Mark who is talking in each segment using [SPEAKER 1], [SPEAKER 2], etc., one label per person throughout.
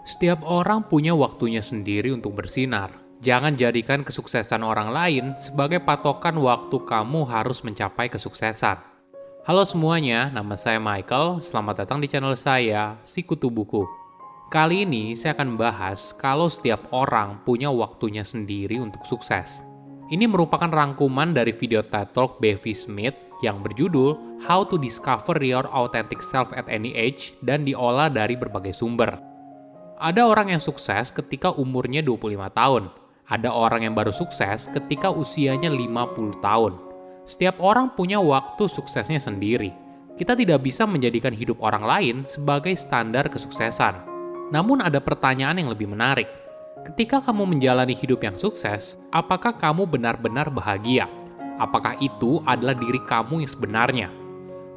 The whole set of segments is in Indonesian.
[SPEAKER 1] Setiap orang punya waktunya sendiri untuk bersinar. Jangan jadikan kesuksesan orang lain sebagai patokan waktu kamu harus mencapai kesuksesan. Halo semuanya, nama saya Michael. Selamat datang di channel saya, Sikutu Buku. Kali ini saya akan bahas kalau setiap orang punya waktunya sendiri untuk sukses. Ini merupakan rangkuman dari video TED Talk Bevi Smith yang berjudul How to Discover Your Authentic Self at Any Age dan diolah dari berbagai sumber. Ada orang yang sukses ketika umurnya 25 tahun. Ada orang yang baru sukses ketika usianya 50 tahun. Setiap orang punya waktu suksesnya sendiri. Kita tidak bisa menjadikan hidup orang lain sebagai standar kesuksesan. Namun ada pertanyaan yang lebih menarik. Ketika kamu menjalani hidup yang sukses, apakah kamu benar-benar bahagia? Apakah itu adalah diri kamu yang sebenarnya?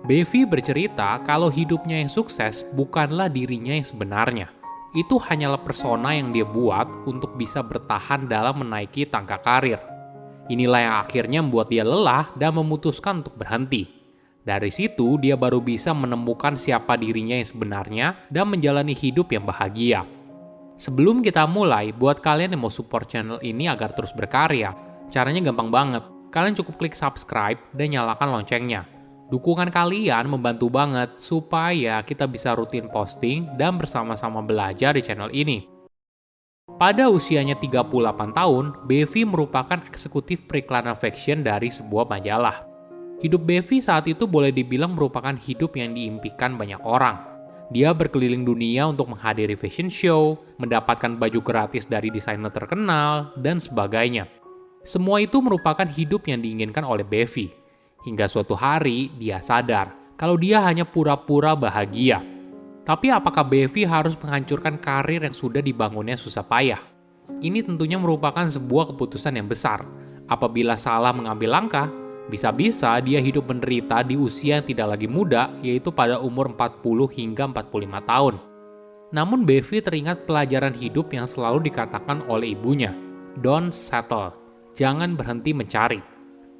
[SPEAKER 1] Bevi bercerita kalau hidupnya yang sukses bukanlah dirinya yang sebenarnya. Itu hanyalah persona yang dia buat untuk bisa bertahan dalam menaiki tangga karir. Inilah yang akhirnya membuat dia lelah dan memutuskan untuk berhenti. Dari situ, dia baru bisa menemukan siapa dirinya yang sebenarnya dan menjalani hidup yang bahagia. Sebelum kita mulai, buat kalian yang mau support channel ini agar terus berkarya, caranya gampang banget. Kalian cukup klik subscribe dan nyalakan loncengnya. Dukungan kalian membantu banget supaya kita bisa rutin posting dan bersama-sama belajar di channel ini. Pada usianya 38 tahun, Bevi merupakan eksekutif periklanan fashion dari sebuah majalah. Hidup Bevi saat itu boleh dibilang merupakan hidup yang diimpikan banyak orang. Dia berkeliling dunia untuk menghadiri fashion show, mendapatkan baju gratis dari desainer terkenal, dan sebagainya. Semua itu merupakan hidup yang diinginkan oleh Bevi. Hingga suatu hari, dia sadar kalau dia hanya pura-pura bahagia. Tapi apakah Bevi harus menghancurkan karir yang sudah dibangunnya susah payah? Ini tentunya merupakan sebuah keputusan yang besar. Apabila salah mengambil langkah, bisa-bisa dia hidup menderita di usia yang tidak lagi muda, yaitu pada umur 40 hingga 45 tahun. Namun Bevi teringat pelajaran hidup yang selalu dikatakan oleh ibunya, "Don't settle." Jangan berhenti mencari.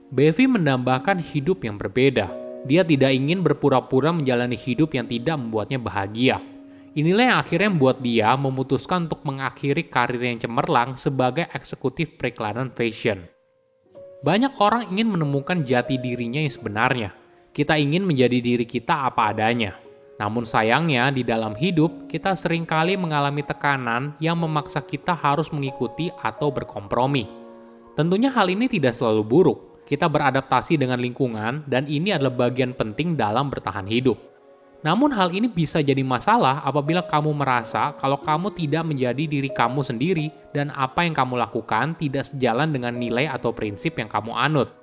[SPEAKER 1] Bevi menambahkan hidup yang berbeda. Dia tidak ingin berpura-pura menjalani hidup yang tidak membuatnya bahagia. Inilah yang akhirnya membuat dia memutuskan untuk mengakhiri karir yang cemerlang sebagai eksekutif periklanan fashion. Banyak orang ingin menemukan jati dirinya yang sebenarnya. Kita ingin menjadi diri kita apa adanya. Namun sayangnya di dalam hidup kita seringkali mengalami tekanan yang memaksa kita harus mengikuti atau berkompromi. Tentunya hal ini tidak selalu buruk. Kita beradaptasi dengan lingkungan dan ini adalah bagian penting dalam bertahan hidup. Namun hal ini bisa jadi masalah apabila kamu merasa kalau kamu tidak menjadi diri kamu sendiri dan apa yang kamu lakukan tidak sejalan dengan nilai atau prinsip yang kamu anut.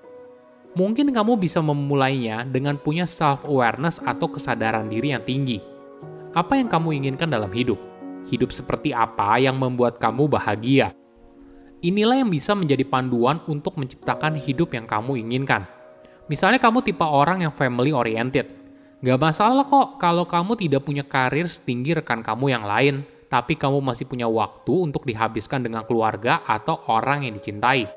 [SPEAKER 1] Mungkin kamu bisa memulainya dengan punya self-awareness atau kesadaran diri yang tinggi. Apa yang kamu inginkan dalam hidup? Hidup seperti apa yang membuat kamu bahagia? Inilah yang bisa menjadi panduan untuk menciptakan hidup yang kamu inginkan. Misalnya kamu tipe orang yang family oriented. Gak masalah kok kalau kamu tidak punya karir setinggi rekan kamu yang lain, tapi kamu masih punya waktu untuk dihabiskan dengan keluarga atau orang yang dicintai.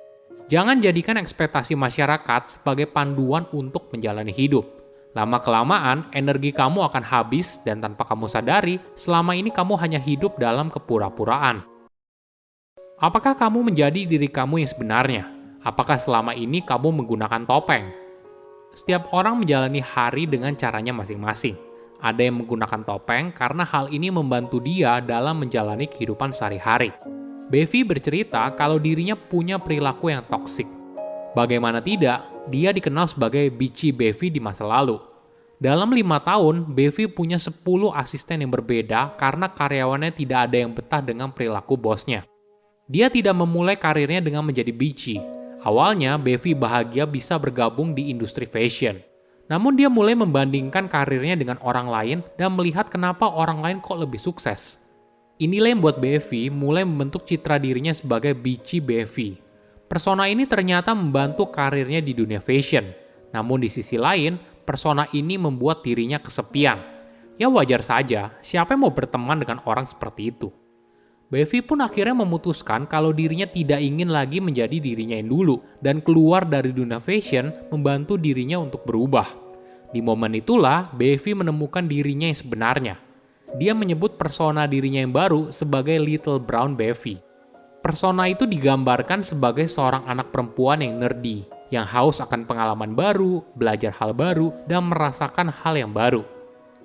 [SPEAKER 1] Jangan jadikan ekspektasi masyarakat sebagai panduan untuk menjalani hidup. Lama-kelamaan, energi kamu akan habis dan tanpa kamu sadari, selama ini kamu hanya hidup dalam kepura-puraan. Apakah kamu menjadi diri kamu yang sebenarnya? Apakah selama ini kamu menggunakan topeng? Setiap orang menjalani hari dengan caranya masing-masing. Ada yang menggunakan topeng karena hal ini membantu dia dalam menjalani kehidupan sehari-hari. Bevi bercerita kalau dirinya punya perilaku yang toksik. Bagaimana tidak, dia dikenal sebagai bitchy Bevi di masa lalu. Dalam 5 tahun, Bevi punya 10 asisten yang berbeda karena karyawannya tidak ada yang betah dengan perilaku bosnya. Dia tidak memulai karirnya dengan menjadi bitchy. Awalnya, Bevi bahagia bisa bergabung di industri fashion. Namun dia mulai membandingkan karirnya dengan orang lain dan melihat kenapa orang lain kok lebih sukses. Inilah yang membuat Bevi mulai membentuk citra dirinya sebagai bitchy Bevi. Persona ini ternyata membantu karirnya di dunia fashion. Namun di sisi lain, persona ini membuat dirinya kesepian. Ya wajar saja, siapa yang mau berteman dengan orang seperti itu? Bevi pun akhirnya memutuskan kalau dirinya tidak ingin lagi menjadi dirinya yang dulu dan keluar dari dunia fashion membantu dirinya untuk berubah. Di momen itulah, Bevi menemukan dirinya yang sebenarnya. Dia menyebut persona dirinya yang baru sebagai Little Brown Bevi. Persona itu digambarkan sebagai seorang anak perempuan yang nerdy, yang haus akan pengalaman baru, belajar hal baru, dan merasakan hal yang baru.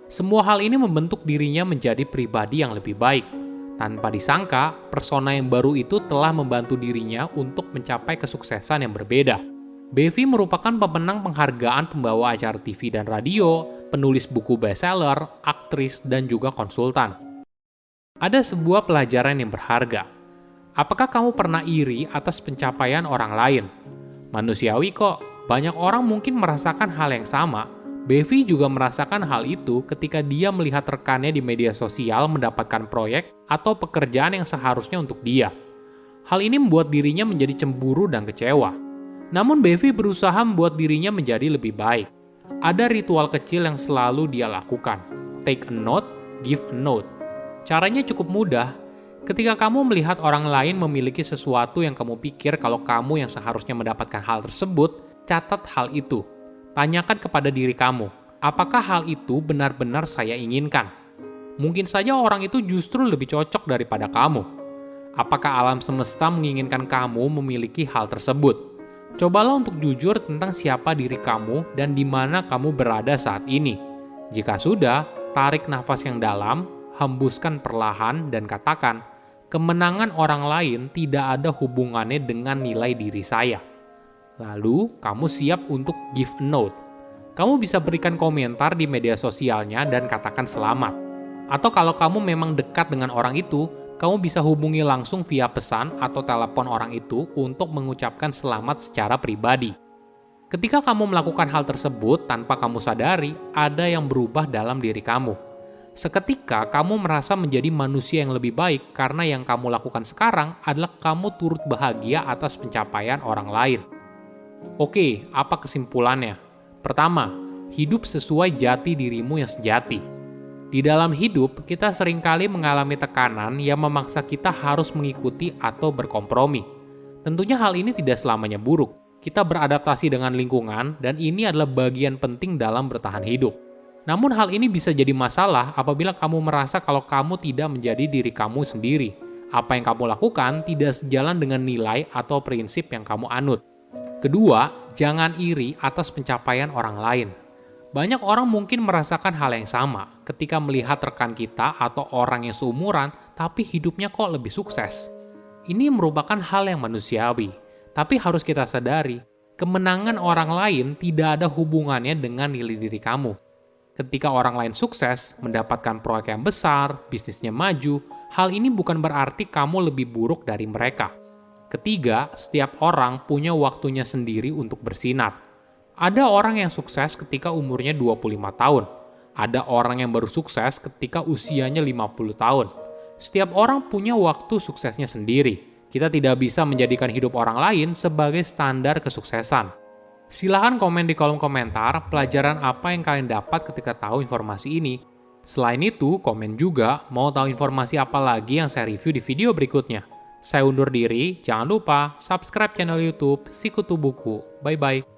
[SPEAKER 1] Semua hal ini membentuk dirinya menjadi pribadi yang lebih baik. Tanpa disangka, persona yang baru itu telah membantu dirinya untuk mencapai kesuksesan yang berbeda. Bevi merupakan pemenang penghargaan pembawa acara TV dan radio, penulis buku bestseller, aktris, dan juga konsultan. Ada sebuah pelajaran yang berharga. Apakah kamu pernah iri atas pencapaian orang lain? Manusiawi kok, banyak orang mungkin merasakan hal yang sama. Bevi juga merasakan hal itu ketika dia melihat rekannya di media sosial mendapatkan proyek atau pekerjaan yang seharusnya untuk dia. Hal ini membuat dirinya menjadi cemburu dan kecewa. Namun Bevi berusaha membuat dirinya menjadi lebih baik. Ada ritual kecil yang selalu dia lakukan. Take a note, give a note. Caranya cukup mudah. Ketika kamu melihat orang lain memiliki sesuatu yang kamu pikir kalau kamu yang seharusnya mendapatkan hal tersebut, catat hal itu. Tanyakan kepada diri kamu, apakah hal itu benar-benar saya inginkan? Mungkin saja orang itu justru lebih cocok daripada kamu. Apakah alam semesta menginginkan kamu memiliki hal tersebut? Cobalah untuk jujur tentang siapa diri kamu dan di mana kamu berada saat ini. Jika sudah, tarik nafas yang dalam, hembuskan perlahan dan katakan, kemenangan orang lain tidak ada hubungannya dengan nilai diri saya. Lalu, kamu siap untuk give a note. Kamu bisa berikan komentar di media sosialnya dan katakan selamat. Atau kalau kamu memang dekat dengan orang itu, kamu bisa hubungi langsung via pesan atau telepon orang itu untuk mengucapkan selamat secara pribadi. Ketika kamu melakukan hal tersebut tanpa kamu sadari, ada yang berubah dalam diri kamu. Seketika kamu merasa menjadi manusia yang lebih baik karena yang kamu lakukan sekarang adalah kamu turut bahagia atas pencapaian orang lain. Oke, apa kesimpulannya? Pertama, hidup sesuai jati dirimu yang sejati. Di dalam hidup, kita seringkali mengalami tekanan yang memaksa kita harus mengikuti atau berkompromi. Tentunya hal ini tidak selamanya buruk. Kita beradaptasi dengan lingkungan, dan ini adalah bagian penting dalam bertahan hidup. Namun hal ini bisa jadi masalah apabila kamu merasa kalau kamu tidak menjadi diri kamu sendiri. Apa yang kamu lakukan tidak sejalan dengan nilai atau prinsip yang kamu anut. Kedua, jangan iri atas pencapaian orang lain. Banyak orang mungkin merasakan hal yang sama ketika melihat rekan kita atau orang yang seumuran tapi hidupnya kok lebih sukses. Ini merupakan hal yang manusiawi, tapi harus kita sadari, kemenangan orang lain tidak ada hubungannya dengan nilai diri kamu. Ketika orang lain sukses, mendapatkan proyek yang besar, bisnisnya maju, hal ini bukan berarti kamu lebih buruk dari mereka. Ketiga, setiap orang punya waktunya sendiri untuk bersinar. Ada orang yang sukses ketika umurnya 25 tahun. Ada orang yang baru sukses ketika usianya 50 tahun. Setiap orang punya waktu suksesnya sendiri. Kita tidak bisa menjadikan hidup orang lain sebagai standar kesuksesan. Silahkan komen di kolom komentar pelajaran apa yang kalian dapat ketika tahu informasi ini. Selain itu, komen juga mau tahu informasi apa lagi yang saya review di video berikutnya. Saya undur diri, jangan lupa subscribe channel YouTube Sikutu Buku. Bye-bye.